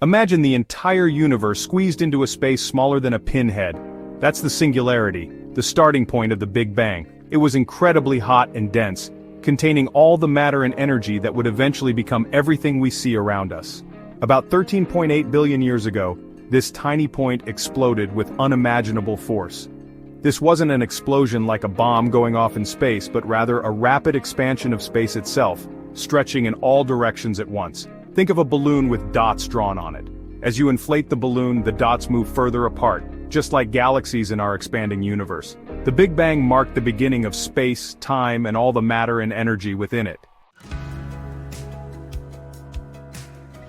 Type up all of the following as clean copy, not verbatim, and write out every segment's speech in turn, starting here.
Imagine the entire universe squeezed into a space smaller than a pinhead. That's the singularity, the starting point of the Big Bang. It was incredibly hot and dense, containing all the matter and energy that would eventually become everything we see around us. About 13.8 billion years ago, this tiny point exploded with unimaginable force. This wasn't an explosion like a bomb going off in space, but rather a rapid expansion of space itself, stretching in all directions at once. Think of a balloon with dots drawn on it. As you inflate the balloon, the dots move further apart, just like galaxies in our expanding universe. The Big Bang marked the beginning of space, time, and all the matter and energy within it.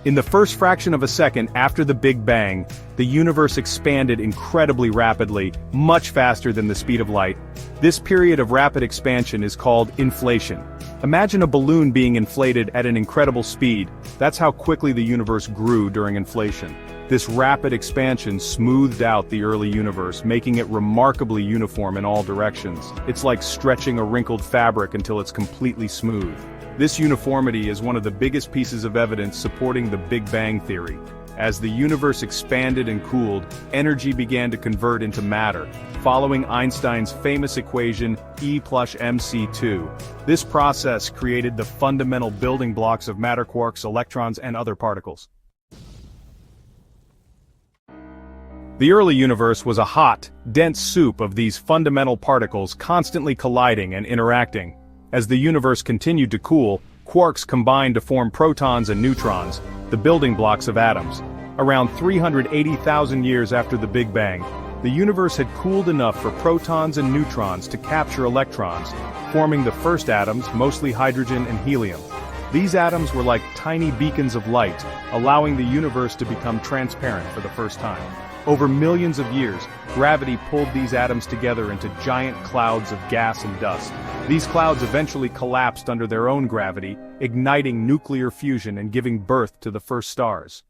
In the first fraction of a second after the Big Bang, the universe expanded incredibly rapidly, much faster than the speed of light. This period of rapid expansion is called inflation. Imagine a balloon being inflated at an incredible speed. That's how quickly the universe grew during inflation. This rapid expansion smoothed out the early universe, making it remarkably uniform in all directions. It's like stretching a wrinkled fabric until it's completely smooth. This uniformity is one of the biggest pieces of evidence supporting the Big Bang theory. As the universe expanded and cooled, energy began to convert into matter, following Einstein's famous equation E+mc2. This process created the fundamental building blocks of matter: quarks, electrons, and other particles. The early universe was a hot, dense soup of these fundamental particles constantly colliding and interacting. As the universe continued to cool, quarks combined to form protons and neutrons, the building blocks of atoms. Around 380,000 years after the Big Bang, the universe had cooled enough for protons and neutrons to capture electrons, forming the first atoms, mostly hydrogen and helium. These atoms were like tiny beacons of light, allowing the universe to become transparent for the first time. Over millions of years, gravity pulled these atoms together into giant clouds of gas and dust. These clouds eventually collapsed under their own gravity, igniting nuclear fusion and giving birth to the first stars.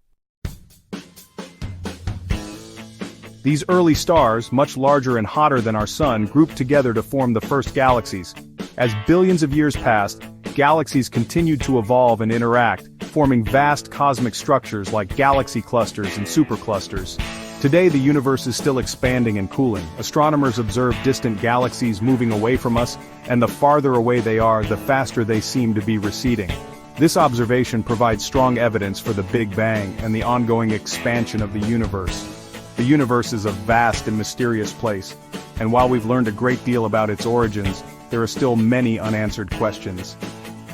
These early stars, much larger and hotter than our sun, grouped together to form the first galaxies. As billions of years passed, galaxies continued to evolve and interact, forming vast cosmic structures like galaxy clusters and superclusters. Today the universe is still expanding and cooling. Astronomers observe distant galaxies moving away from us, and the farther away they are, the faster they seem to be receding. This observation provides strong evidence for the Big Bang and the ongoing expansion of the universe. The universe is a vast and mysterious place, and while we've learned a great deal about its origins, there are still many unanswered questions.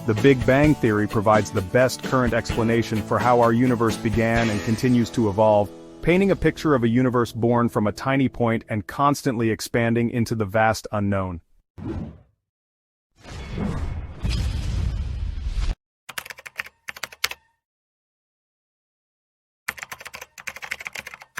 The Big Bang theory provides the best current explanation for how our universe began and continues to evolve, painting a picture of a universe born from a tiny point and constantly expanding into the vast unknown.